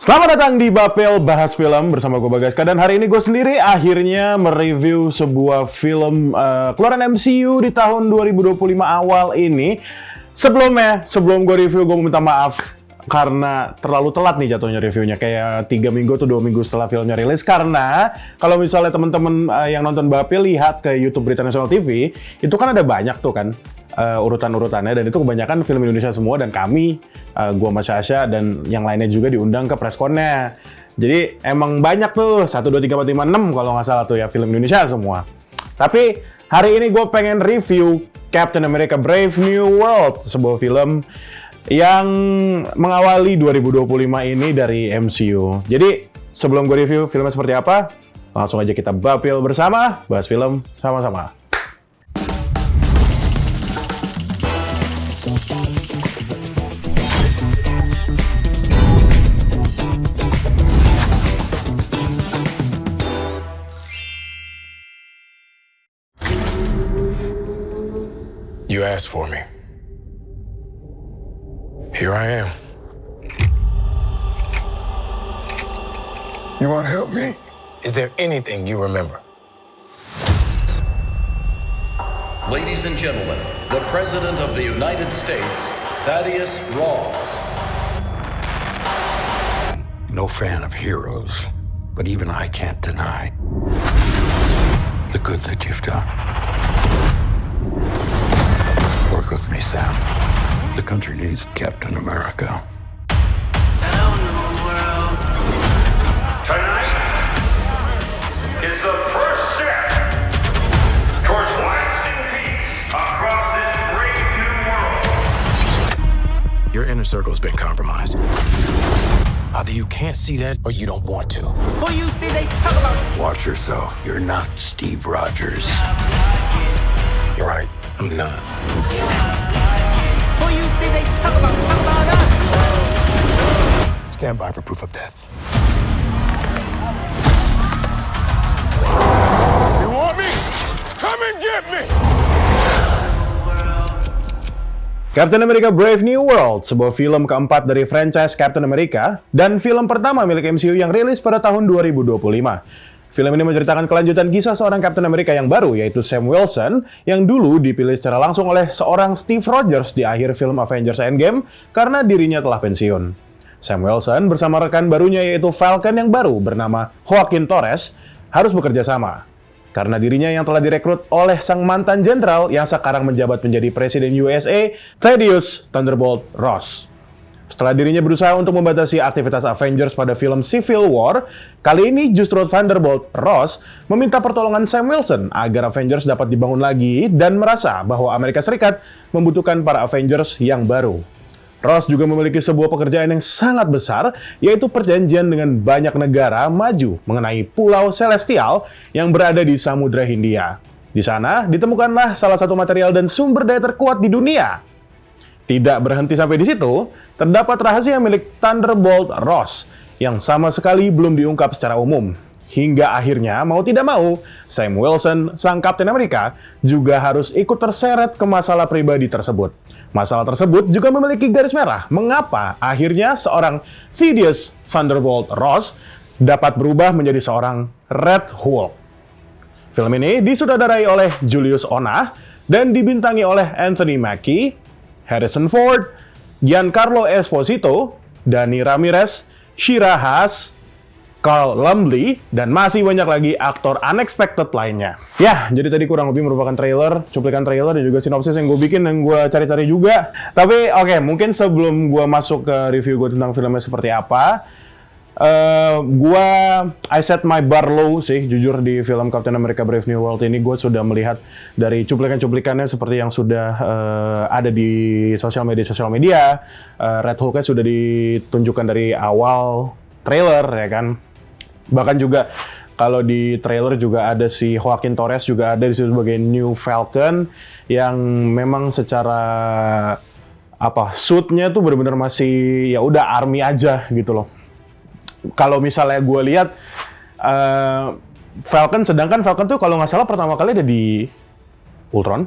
Selamat datang di Bapel Bahas Film bersama gue Bagaska, dan hari ini gue sendiri akhirnya mereview sebuah film keluaran MCU di tahun 2025 awal ini. Sebelum gue review, gue mau minta maaf karena terlalu telat nih jatuhnya reviewnya, kayak 3 minggu atau 2 minggu setelah filmnya rilis. Karena kalau misalnya teman-teman yang nonton Bapel lihat ke YouTube Berita Nasional TV, itu kan ada banyak tuh kan urutan-urutannya, dan itu kebanyakan film Indonesia semua, dan kami, gua sama Sasha dan yang lainnya juga diundang ke pressconnya. Jadi emang banyak tuh, 1, 2, 3, 4, 5, 6 kalau nggak salah tuh ya, film Indonesia semua. Tapi hari ini gue pengen review Captain America Brave New World, sebuah film yang mengawali 2025 ini dari MCU. Jadi sebelum gue review filmnya seperti apa, langsung aja kita bapil bersama, bahas film sama-sama. You asked for me. Here I am. You want to help me? Is there anything you remember? Ladies and gentlemen, the President of the United States, Thaddeus Ross. No fan of heroes, but even I can't deny the good that you've done. Work with me, Sam. The country needs Captain America. Tonight is the first step towards lasting peace across this brave new world. Your inner circle's been compromised. Either you can't see that or you don't want to. Who you think they talk about? Watch yourself. You're not Steve Rogers. You're right, I'm not. Who you think they talk about? Talk about us. Stand by for proof of death. You want me? Come and get me! Captain America Brave New World, sebuah film keempat dari franchise Captain America, dan film pertama milik MCU yang rilis pada tahun 2025. Film ini menceritakan kelanjutan kisah seorang Captain America yang baru, yaitu Sam Wilson, yang dulu dipilih secara langsung oleh seorang Steve Rogers di akhir film Avengers Endgame karena dirinya telah pensiun. Sam Wilson bersama rekan barunya, yaitu Falcon yang baru bernama Joaquin Torres, harus bekerja sama karena dirinya yang telah direkrut oleh sang mantan jenderal yang sekarang menjabat menjadi Presiden USA, Thaddeus Thunderbolt Ross. Setelah dirinya berusaha untuk membatasi aktivitas Avengers pada film Civil War, kali ini justru Thunderbolt Ross meminta pertolongan Sam Wilson agar Avengers dapat dibangun lagi dan merasa bahwa Amerika Serikat membutuhkan para Avengers yang baru. Ross juga memiliki sebuah pekerjaan yang sangat besar, yaitu perjanjian dengan banyak negara maju mengenai Pulau Celestial yang berada di Samudra Hindia. Di sana ditemukanlah salah satu material dan sumber daya terkuat di dunia. Tidak berhenti sampai di situ, terdapat rahasia milik Thunderbolt Ross yang sama sekali belum diungkap secara umum. Hingga akhirnya, mau tidak mau, Sam Wilson, sang Captain America, juga harus ikut terseret ke masalah pribadi tersebut. Masalah tersebut juga memiliki garis merah mengapa akhirnya seorang Thaddeus Thunderbolt Ross dapat berubah menjadi seorang Red Hulk. Film ini disutradarai oleh Julius Onah dan dibintangi oleh Anthony Mackie, Harrison Ford, Giancarlo Esposito, Dani Ramirez, Shira Haas, Carl Lumbly, dan masih banyak lagi aktor unexpected lainnya. Ya, jadi tadi kurang lebih merupakan cuplikan trailer dan juga sinopsis yang gue bikin dan gue cari-cari juga. Tapi oke, mungkin sebelum gue masuk ke review gue tentang filmnya seperti apa, I set my bar low sih, jujur di film Captain America Brave New World ini. Gue sudah melihat dari cuplikan-cuplikannya seperti yang sudah ada di sosial media. Red Hulk-nya sudah ditunjukkan dari awal trailer, ya kan. Bahkan juga kalau di trailer juga ada si Joaquin Torres juga ada di situ sebagai New Falcon yang memang secara suit-nya tuh benar-benar masih ya udah army aja gitu loh. Kalau misalnya gue lihat sedangkan Falcon tuh kalau nggak salah pertama kali ada di Ultron.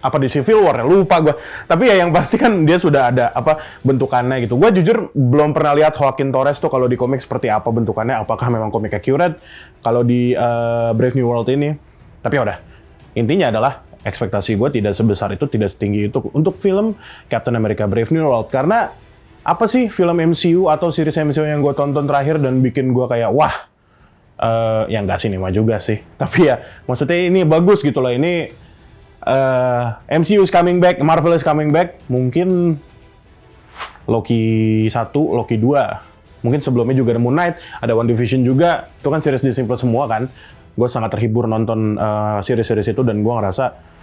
apa di Civil War ya, lupa gue. Tapi ya yang pasti kan dia sudah ada apa bentukannya gitu. Gue jujur belum pernah lihat Joaquin Torres tuh kalau di komik seperti apa bentukannya, apakah memang komik accurate kalau di Brave New World ini. Tapi ya udah, intinya adalah ekspektasi gue tidak sebesar itu, tidak setinggi itu untuk film Captain America Brave New World. Karena apa sih film MCU atau series MCU yang gue tonton terakhir dan bikin gue kayak wah, yang nggak sinema juga sih. Tapi ya maksudnya ini bagus gitu loh. Ini MCU is coming back, Marvel is coming back. Mungkin Loki 1, Loki 2. Mungkin sebelumnya juga ada Moon Knight, ada WandaVision juga. Itu kan series Disney Plus semua kan. Gue sangat terhibur nonton series-series itu dan gue ngerasa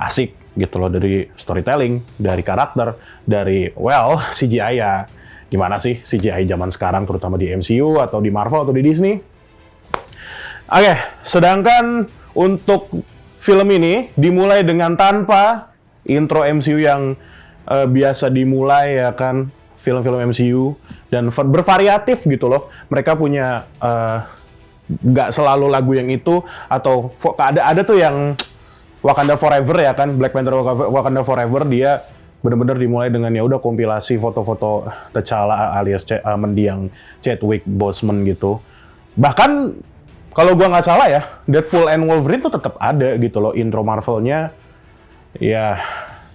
asik gitu loh, dari storytelling, dari karakter, dari CGI ya. Gimana sih CGI zaman sekarang terutama di MCU atau di Marvel atau di Disney. Oke, sedangkan untuk film ini dimulai dengan tanpa intro MCU yang biasa dimulai ya kan, film-film MCU, dan bervariatif gitu loh. Mereka punya nggak selalu lagu yang itu, atau ada tuh yang Wakanda Forever ya kan, Black Panther Wakanda Forever, dia benar-benar dimulai dengan ya udah kompilasi foto-foto T'Challa alias mendiang Chadwick Boseman gitu. Bahkan kalau gua nggak salah ya, Deadpool and Wolverine tuh tetap ada gitu loh intro Marvel-nya. Ya,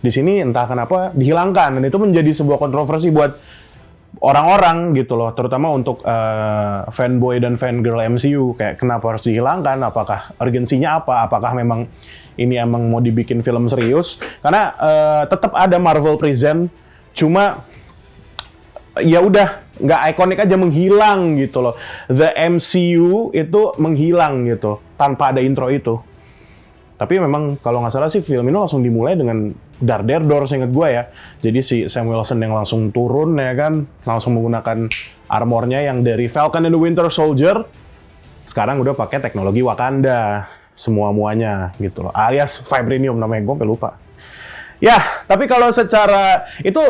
di sini entah kenapa dihilangkan, dan itu menjadi sebuah kontroversi buat orang-orang gitu loh, terutama untuk fanboy dan fangirl MCU. Kayak kenapa harus dihilangkan? Apakah urgensinya apa? Apakah memang ini emang mau dibikin film serius? Karena tetap ada Marvel Present, cuma ya udah nggak ikonik aja, menghilang gitu loh. The MCU itu menghilang gitu tanpa ada intro itu. Tapi memang kalau nggak salah sih film ini langsung dimulai dengan dar der dor, seingat gue ya. Jadi si Sam Wilson yang langsung turun ya kan, langsung menggunakan armornya yang dari Falcon and the Winter Soldier. Sekarang udah pakai teknologi Wakanda semua-muanya gitu loh, alias Vibranium namanya, gue lupa. Ya, tapi kalau secara itu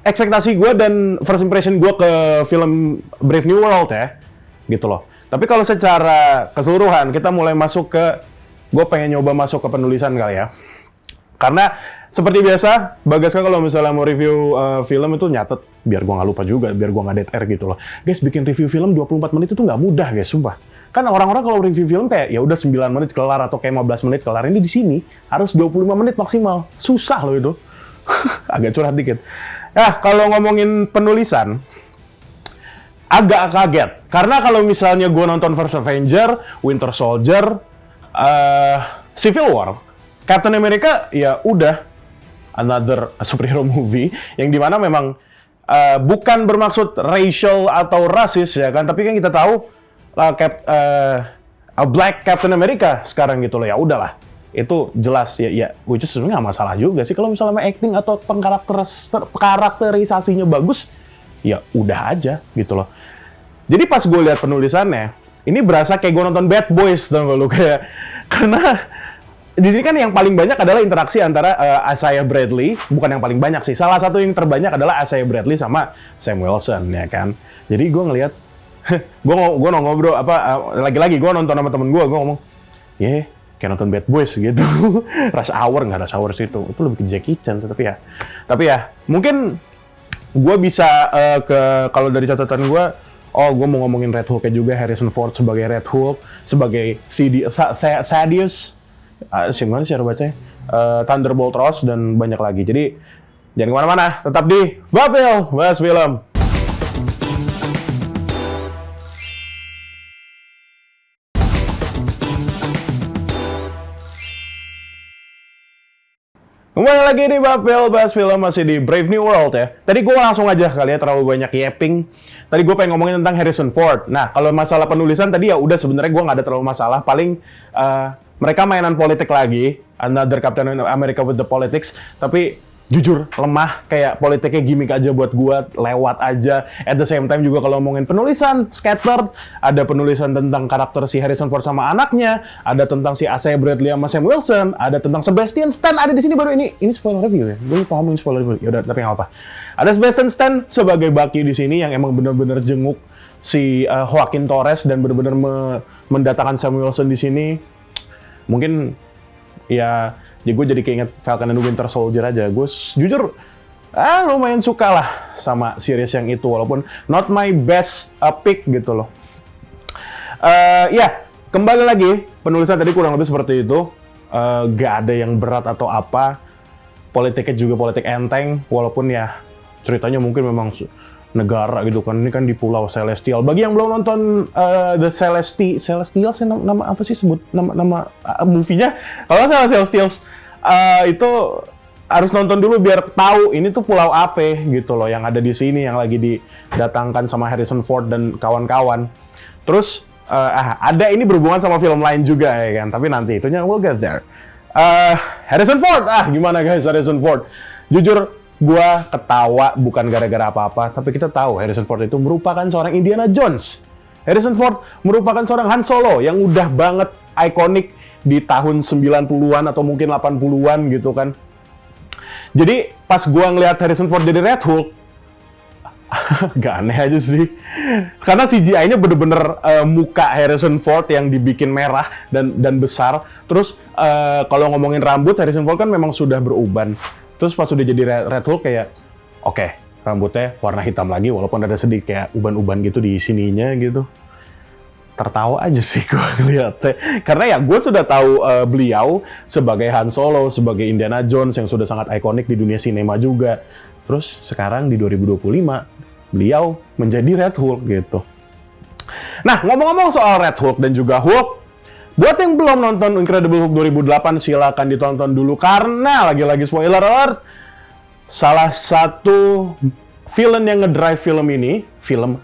ekspektasi gue dan first impression gue ke film Brave New World ya, gitu loh. Tapi kalau secara keseluruhan, kita mulai masuk ke, gue pengen nyoba masuk ke penulisan kali ya. Karena seperti biasa, Bagaska kalau misalnya mau review film itu nyatet, biar gue nggak lupa juga, biar gue nggak dead air gitu loh. Guys, bikin review film 24 menit itu nggak mudah guys, sumpah. Kan orang-orang kalau review film kayak ya udah 9 menit kelar atau kayak 15 menit kelar. Ini di sini harus 25 menit maksimal. Susah loh itu. Agak curhat dikit. Nah, kalau ngomongin penulisan, agak kaget. Karena kalau misalnya gue nonton First Avenger, Winter Soldier, Civil War, Captain America, ya udah another superhero movie yang dimana memang bukan bermaksud racial atau rasis ya kan, tapi kan kita tahu Black Captain America sekarang gitu loh, ya udahlah. Itu jelas ya, which is sebenarnya nggak masalah juga sih kalau misalnya acting atau karakterisasinya bagus, ya udah aja gitu loh. Jadi pas gue lihat penulisannya, ini berasa kayak gue nonton Bad Boys, tau gak lu, kayak karena di sini kan yang paling banyak adalah interaksi antara Isaiah Bradley, bukan yang paling banyak sih, salah satu yang terbanyak adalah Isaiah Bradley sama Sam Wilson ya kan. Jadi gue ngelihat, gue ngobrol lagi-lagi gue nonton sama temen gue ngomong, kayak nonton Bad Boys gitu. Rush Hour, nggak Rush Hour sih itu lebih ke Jackie Chan. Tapi ya mungkin gue bisa kalau dari catatan gue, gue mau ngomongin Red Hulk juga, Harrison Ford sebagai Red Hulk, sebagai Thaddeus, gimana sih cara bacanya, Thunderbolt Ross, dan banyak lagi. Jadi jangan kemana-mana, tetap di Bapil Bahas Film. Kembali lagi di Bapil Bahas Film, masih di Brave New World ya. Tadi gue langsung aja kali ya, terlalu banyak yapping. Tadi gue pengen ngomongin tentang Harrison Ford. Nah, kalau masalah penulisan tadi ya udah, sebenarnya gue nggak ada terlalu masalah. Paling mereka mainan politik lagi, another Captain America with the politics. Tapi jujur lemah, kayak politiknya gimmick aja buat gue, lewat aja. At the same time juga kalau ngomongin penulisan, scattered. Ada penulisan tentang karakter si Harrison Ford sama anaknya, ada tentang si Isaiah Bradley sama Sam Wilson, ada tentang Sebastian Stan ada di sini baru. Ini spoiler review ya, gue lupa ngomongin spoiler review. Yaudah, tapi nggak apa. Ada Sebastian Stan sebagai Bucky di sini yang emang bener-bener jenguk si Joaquin Torres dan bener-bener mendatangkan Sam Wilson di sini. Mungkin ya Jadi gue jadi keinget Falcon and the Winter Soldier aja. Gue jujur lumayan suka lah sama series yang itu, walaupun not my best pick gitu loh. Ya, kembali lagi, penulisan tadi kurang lebih seperti itu. Gak ada yang berat atau apa. Politiknya juga politik enteng, walaupun ya ceritanya mungkin memang negara gitu kan. Ini kan di Pulau Celestial. Bagi yang belum nonton The Celestial sih nama apa sih sebut nama movie-nya? Kalau nggak salah Celestials itu harus nonton dulu biar tahu ini tuh pulau apa gitu loh yang ada di sini, yang lagi didatangkan sama Harrison Ford dan kawan-kawan. Terus ada ini berhubungan sama film lain juga ya kan, tapi nanti itunya we'll get there. Harrison Ford, gimana guys Harrison Ford? Jujur gua ketawa bukan gara-gara apa-apa, tapi kita tahu Harrison Ford itu merupakan seorang Indiana Jones. Harrison Ford merupakan seorang Han Solo yang udah banget ikonik di tahun 90-an atau mungkin 80-an gitu kan. Jadi pas gua ngelihat Harrison Ford jadi Red Hulk, gak aneh aja sih. Karena CGI-nya bener-bener muka Harrison Ford yang dibikin merah dan besar. Terus kalau ngomongin rambut, Harrison Ford kan memang sudah beruban. Terus pas udah jadi Red Hulk kayak, oke, rambutnya warna hitam lagi, walaupun ada sedikit kayak uban-uban gitu di sininya gitu. Tertawa aja sih gue ngeliatnya. Karena ya gue sudah tahu beliau sebagai Han Solo, sebagai Indiana Jones yang sudah sangat ikonik di dunia sinema juga. Terus sekarang di 2025, beliau menjadi Red Hulk gitu. Nah, ngomong-ngomong soal Red Hulk dan juga Hulk, buat yang belum nonton Incredible Hulk 2008, silakan ditonton dulu. Karena, lagi-lagi spoiler alert, salah satu villain yang ngedrive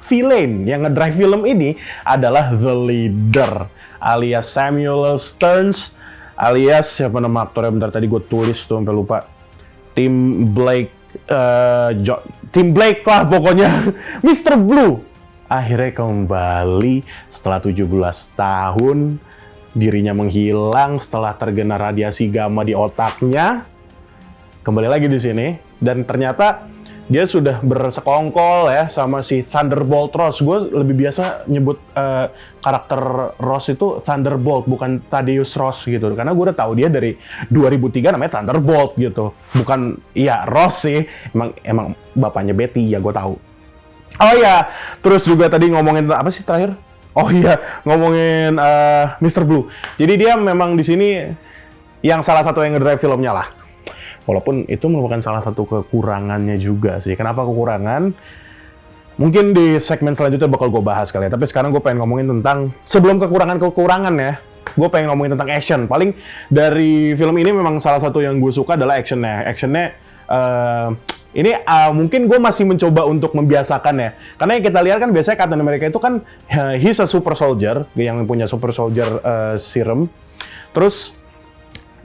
villain yang ngedrive film ini adalah The Leader, alias Samuel L. Stearns, alias siapa nama aktornya, bentar tadi gue tulis tuh sampai lupa. Tim Blake lah pokoknya. Mr. Blue akhirnya kembali setelah 17 tahun, dirinya menghilang setelah terkena radiasi gamma di otaknya. Kembali lagi di sini dan ternyata dia sudah bersekongkol ya sama si Thunderbolt Ross. Gue lebih biasa nyebut karakter Ross itu Thunderbolt, bukan Thaddeus Ross gitu. Karena gue udah tahu dia dari 2003 namanya Thunderbolt gitu. Bukan, iya Ross sih. Emang bapaknya Betty, ya gue tahu. Oh iya, terus juga tadi ngomongin apa sih terakhir? Oh iya, ngomongin Mr. Blue. Jadi dia memang di sini yang salah satu yang ngedrive filmnya lah. Walaupun itu merupakan salah satu kekurangannya juga sih. Kenapa kekurangan? Mungkin di segmen selanjutnya bakal gue bahas kali ya. Tapi sekarang gue pengen ngomongin tentang, sebelum kekurangan ya, gue pengen ngomongin tentang action. Paling dari film ini memang salah satu yang gue suka adalah actionnya. Actionnya, ini mungkin gue masih mencoba untuk membiasakan ya. Karena yang kita lihat kan biasanya Captain America itu kan, he's a super soldier, yang punya super soldier serum. Terus,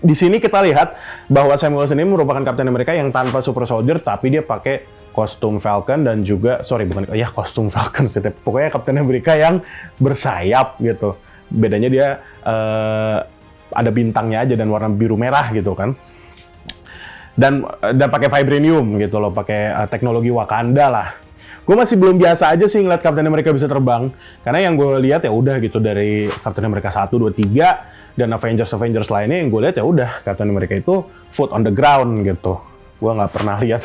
di sini kita lihat bahwa Samuel ini merupakan Captain America yang tanpa super soldier, tapi dia pakai kostum Falcon dan juga, kostum Falcon sih, pokoknya Captain America yang bersayap gitu. Bedanya dia ada bintangnya aja dan warna biru merah gitu kan. Dan pakai vibranium gitu loh, pakai teknologi Wakanda lah. Gue masih belum biasa aja sih ngeliat Captain America bisa terbang. Karena yang gue lihat ya udah gitu dari Captain America 1, 2, 3 dan Avengers lainnya yang gue lihat ya udah Captain America itu foot on the ground gitu. Gue nggak pernah lihat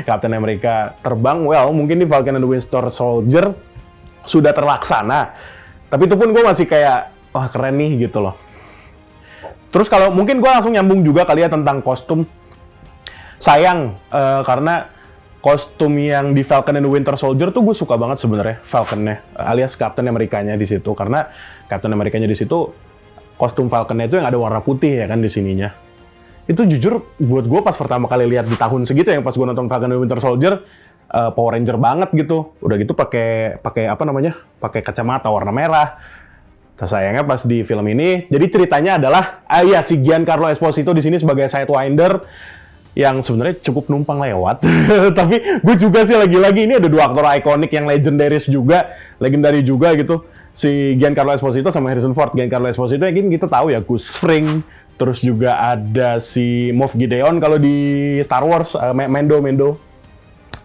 Captain America terbang. Well, mungkin di Falcon and the Winter Soldier sudah terlaksana. Tapi itu pun gue masih kayak, wah keren nih gitu loh. Terus kalau mungkin gue langsung nyambung juga kali ya tentang kostum. Sayang, karena kostum yang di Falcon and the Winter Soldier tuh gue suka banget sebenarnya Falconnya, alias Captain Amerikanya di situ. Karena Captain Amerikanya di situ, kostum Falconnya itu yang ada warna putih ya kan di sininya. Itu jujur buat gue pas pertama kali lihat di tahun segitu yang pas gue nonton Falcon and the Winter Soldier, Power Ranger banget gitu. Udah gitu pakai kacamata warna merah. Sayangnya pas di film ini, jadi ceritanya adalah si Giancarlo Esposito di sini sebagai Sidewinder yang sebenarnya cukup numpang lewat. Tapi gue juga sih lagi-lagi ini ada dua aktor ikonik yang legendary juga gitu. Si Giancarlo Esposito sama Harrison Ford. Giancarlo Esposito yang kita tahu ya Gus Fring, terus juga ada si Moff Gideon kalau di Star Wars, Mendo.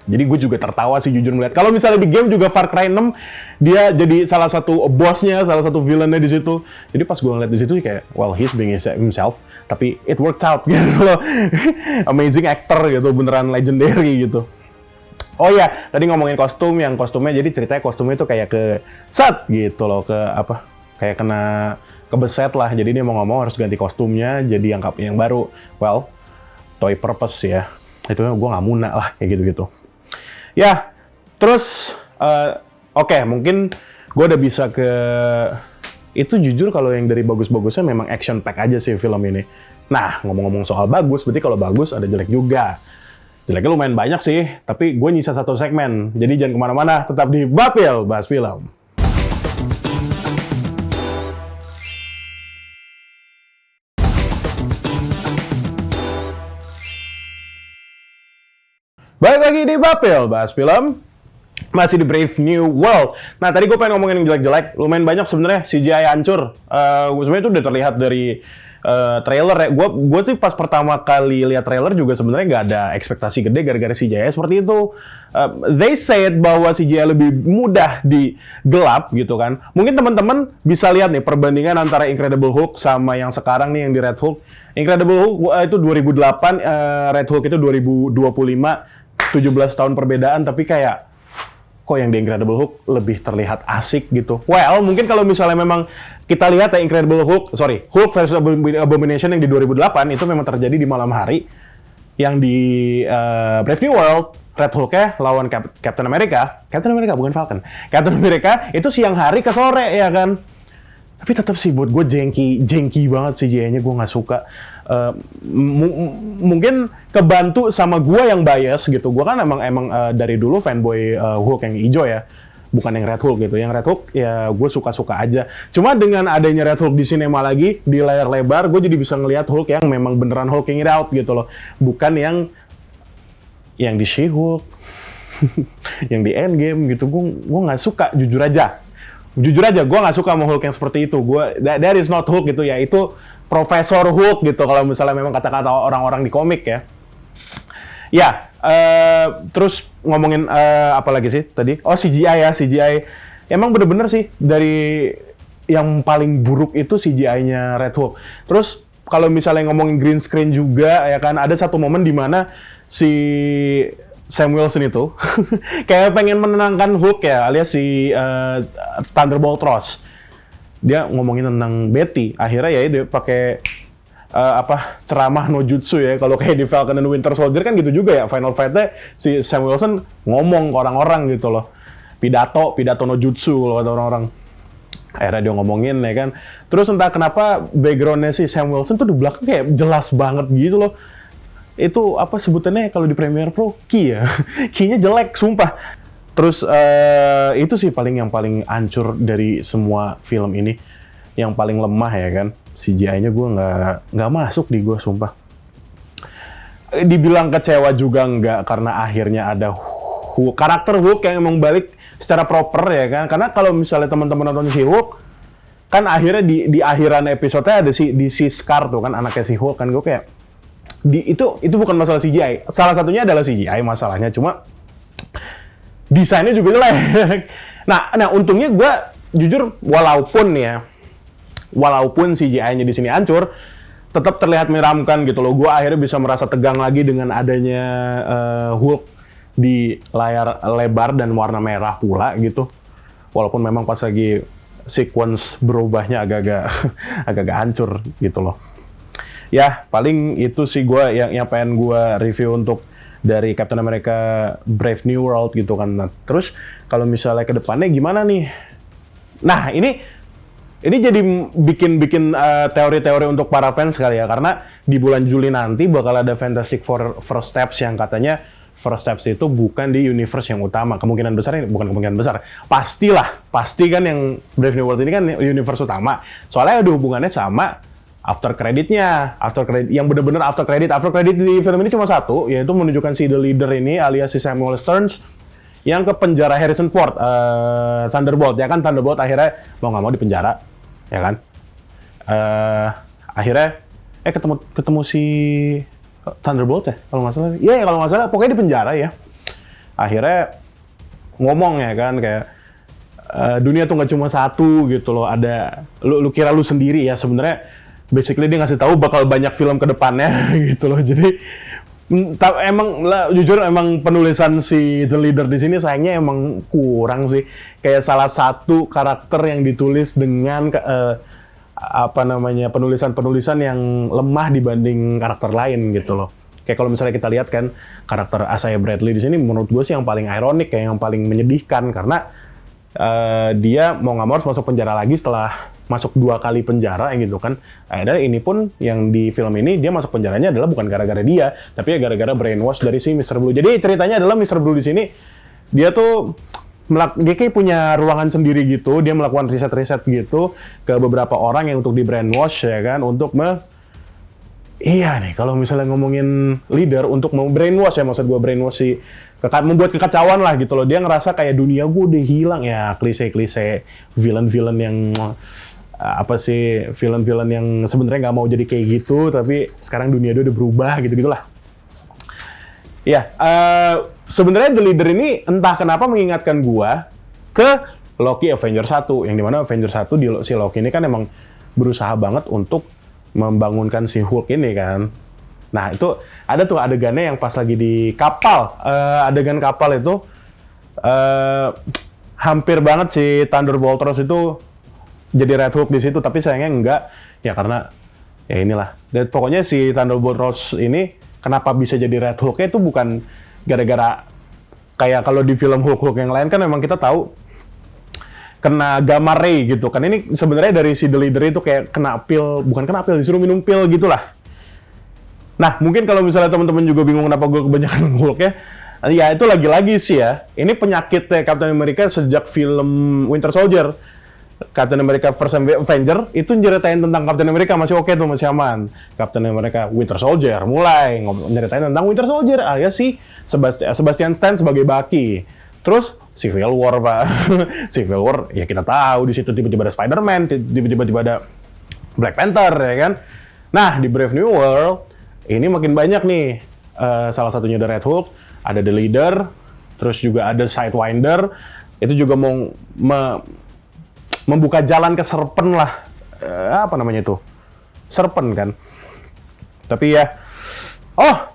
Jadi gue juga tertawa sih jujur melihat. Kalau misalnya di game juga Far Cry 6, dia jadi salah satu bosnya, salah satu villainnya di situ. Jadi pas gue ngeliat di situ kayak, well, he's being himself, tapi it worked out gitu loh. Amazing actor gitu, beneran legendary gitu. Oh iya, tadi ngomongin kostum, yang kostumnya jadi ceritanya kostumnya itu kayak ke set gitu loh, ke apa? Kayak kena kebeset lah. Jadi dia mau ngomong harus ganti kostumnya jadi yang baru. Well, toy purpose ya. Itu gue nggak muna lah kayak gitu-gitu. Ya, terus oke, mungkin gue udah bisa ke itu. Jujur kalau yang dari bagus-bagusnya memang action pack aja sih film ini. Nah, ngomong-ngomong soal bagus, berarti kalau bagus ada jelek juga. Jeleknya lumayan banyak sih, tapi gue nyisa satu segmen. Jadi jangan kemana-mana, tetap di Bapil Bahas Film. Balik lagi di Bapil Bahas Film. Masih di Brave New World. Nah, tadi gue pengen ngomongin yang jelek-jelek. Lumayan banyak sebenarnya CGI hancur. Sebenarnya itu udah terlihat dari trailer ya. Gue sih pas pertama kali lihat trailer juga sebenarnya nggak ada ekspektasi gede gara-gara CGI seperti itu. They said bahwa CGI lebih mudah digelap gitu kan. Mungkin teman-teman bisa lihat nih perbandingan antara Incredible Hulk sama yang sekarang nih yang di Red Hulk. Incredible Hulk itu 2008, Red Hulk itu 2025. 17 tahun perbedaan, tapi kayak kok yang di Incredible Hulk lebih terlihat asik gitu. Well, mungkin kalau misalnya memang kita lihat ya Hulk versus Abomination yang di 2008 itu memang terjadi di malam hari. Yang di Brave New World, Red Hulk-nya lawan Captain America bukan Falcon. Captain America itu siang hari ke sore ya kan. Tapi tetap sih buat gue jengki banget CGI-nya, gue nggak suka. Mungkin kebantu sama gue yang bias gitu. Gue kan emang dari dulu fanboy Hulk yang hijau ya, bukan yang Red Hulk gitu. Yang Red Hulk ya gue suka-suka aja. Cuma dengan adanya Red Hulk di sinema lagi di layar lebar, gue jadi bisa ngelihat Hulk yang memang beneran hulking it out gitu loh, bukan yang di She-Hulk, yang di Endgame gitu. Gue nggak suka jujur aja gue nggak suka sama Hulk yang seperti itu. That is not Hulk gitu ya, itu Profesor Hulk gitu kalau misalnya memang kata-kata orang-orang di komik ya. Ya, terus ngomongin apa lagi sih tadi? Oh, CGI. Emang bener-bener sih dari yang paling buruk itu CGI-nya Red Hulk. Terus kalau misalnya ngomongin green screen juga ya kan, ada satu momen di mana si Sam Wilson itu kayak pengen menenangkan Hulk ya, alias si Thunderbolt Ross. Dia ngomongin tentang Betty. Akhirnya ya dia pakai ceramah no jutsu ya. Kalau kayak di Falcon and Winter Soldier kan gitu juga ya. Final fight-nya si Sam Wilson ngomong ke orang-orang gitu loh. Pidato no jutsu kalau kata orang-orang. Akhirnya dia ngomongin ya kan. Terus entah kenapa background-nya si Sam Wilson tuh di belakang kayak jelas banget gitu loh. Itu apa sebutannya kalau di Premiere Pro? Key ya. Key-nya jelek, sumpah. Terus itu sih yang paling hancur dari semua film ini. Yang paling lemah ya kan. CGI-nya gue nggak masuk di gue, sumpah. Dibilang kecewa juga nggak, karena akhirnya ada karakter Hulk yang emang balik secara proper ya kan. Karena kalau misalnya teman-teman nonton si Hulk, kan akhirnya di akhiran episode-nya ada si Scar tuh kan, anaknya si Hulk kan. Gue kayak itu bukan masalah CGI. Salah satunya adalah CGI masalahnya, cuma desainnya juga jelek. Nah untungnya gue jujur walaupun CGI-nya di sini hancur, tetap terlihat menyeramkan gitu loh. Gue akhirnya bisa merasa tegang lagi dengan adanya Hulk di layar lebar dan warna merah pula gitu. Walaupun memang pas lagi sequence berubahnya agak-agak hancur gitu loh. Ya, paling itu sih gue yang pengen gue review untuk dari Captain America Brave New World gitu kan. Nah, terus kalau misalnya ke depannya gimana nih? Nah, ini jadi bikin teori-teori untuk para fans kali ya, karena di bulan Juli nanti bakal ada Fantastic Four First Steps yang katanya First Steps itu bukan di universe yang utama. Kemungkinan besar, pasti kan yang Brave New World ini kan universe utama. Soalnya ada hubungannya sama after credit yang bener-bener after credit di film ini cuma satu, yaitu menunjukkan si The Leader ini alias si Samuel Stearns yang ke penjara Harrison Ford, Thunderbolt ya kan. Thunderbolt akhirnya mau nggak mau di penjara ya kan. Akhirnya ketemu si Thunderbolt ya kalau nggak salah. Iya, kalau nggak salah pokoknya di penjara ya. akhirnya ngomong ya kan kayak dunia tuh nggak cuma satu gitu loh, ada lu kira lu sendiri ya, sebenarnya basically dia ngasih tahu bakal banyak film ke depannya gitu loh. Jadi emang jujur emang penulisan si The Leader di sini sayangnya emang kurang sih, kayak salah satu karakter yang ditulis dengan penulisan yang lemah dibanding karakter lain gitu loh. Kayak kalau misalnya kita lihat kan karakter Isaiah Bradley di sini menurut gue sih yang paling ironik, kayak yang paling menyedihkan karena dia mau nggak mau harus masuk penjara lagi setelah masuk 2 kali penjara gitu kan. Akhirnya ini pun yang di film ini dia masuk penjaranya adalah bukan gara-gara dia, tapi ya gara-gara brainwash dari si Mr. Blue. Jadi ceritanya adalah Mr. Blue di sini dia tuh dia kayak punya ruangan sendiri gitu, dia melakukan riset-riset gitu ke beberapa orang yang untuk di brainwash ya kan, untuk iya nih, kalau misalnya ngomongin leader untuk mau brainwash ya, maksud gue brainwash sih, membuat kekacauan lah gitu loh. Dia ngerasa kayak dunia gue udah hilang ya, klise-klise villain-villain yang villain-villain yang sebenarnya nggak mau jadi kayak gitu, tapi sekarang dunia dia udah berubah gitu-gitulah. Ya, sebenarnya The Leader ini entah kenapa mengingatkan gue ke Loki Avengers 1, yang dimana Avengers 1 si Loki ini kan emang berusaha banget untuk membangunkan si Hulk ini kan. Nah itu ada tuh adegannya yang pas lagi di kapal, adegan kapal itu hampir banget si Thunderbolts itu jadi Red Hulk di situ, tapi sayangnya enggak ya karena ya inilah. Dan pokoknya si Thunderbolts ini kenapa bisa jadi Red Hulk-nya itu bukan gara-gara kayak kalau di film Hulk yang lain kan memang kita tahu kena gamma ray gitu kan. Ini sebenarnya dari si The Leader itu kayak bukan kena pil, disuruh minum pil gitulah. Nah, mungkin kalau misalnya teman-teman juga bingung kenapa gue kebanyakan Hulk ya itu lagi-lagi sih ya. Ini penyakitnya Captain America sejak film Winter Soldier. Captain America First Avenger itu nyeritain tentang Captain America masih oke tuh, masih aman. Captain America Winter Soldier mulai nyeritain tentang Winter Soldier alias si Sebastian Stan sebagai Bucky. Terus Civil War, Pak. Civil War, ya kita tahu di situ tiba-tiba ada Spider-Man, tiba-tiba ada Black Panther, ya kan? Nah, di Brave New World, ini makin banyak nih. Salah satunya ada Red Hulk, ada The Leader, terus juga ada Sidewinder. Itu juga mau membuka jalan ke Serpent lah. Apa namanya itu? Serpent kan? Tapi ya,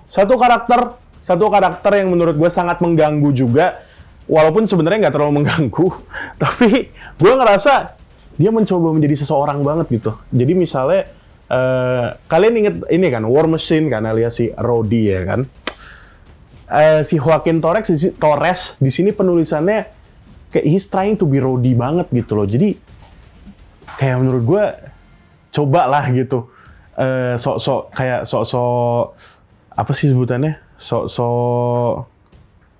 satu karakter yang menurut gue sangat mengganggu juga. Walaupun sebenarnya nggak terlalu mengganggu, tapi gue ngerasa dia mencoba menjadi seseorang banget gitu. Jadi misalnya, kalian inget ini kan, War Machine kan, alias si Rhodey ya kan? Si Joaquin Torres di sini penulisannya kayak he's trying to be Rhodey banget gitu loh. Jadi kayak menurut gue, coba lah gitu. Apa sih sebutannya?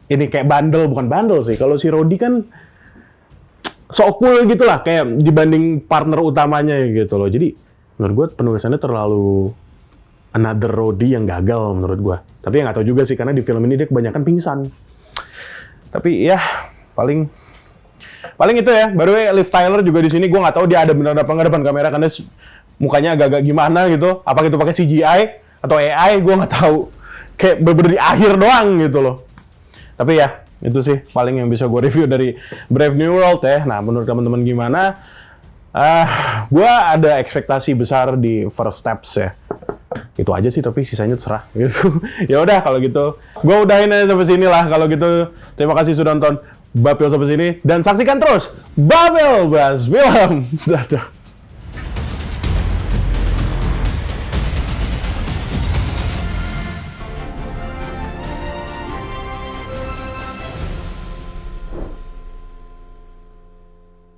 Ini kayak bukan bandel sih. Kalau si Rhodey kan sok cool gitu lah, kayak dibanding partner utamanya gitu loh. Jadi menurut gue penulisannya terlalu another Rhodey yang gagal menurut gue. Tapi ya nggak tahu juga sih, karena di film ini dia kebanyakan pingsan. Tapi ya paling itu ya. Baru Liv Tyler juga di sini, gue nggak tahu dia ada benar apa nggak depan kamera karena mukanya agak-agak gimana gitu. Apa gitu pakai CGI atau AI, gue nggak tahu. Kayak bener-bener di akhir doang gitu loh. Tapi ya, itu sih paling yang bisa gue review dari Brave New World ya. Nah, menurut teman-teman gimana? Gue ada ekspektasi besar di First Steps ya. Itu aja sih, tapi sisanya terserah gitu. Ya udah kalau gitu, gue udahin aja sampai sini lah. Kalau gitu, terima kasih sudah nonton Bapil sampai sini dan saksikan terus Bapil Bahas Film. Dadah.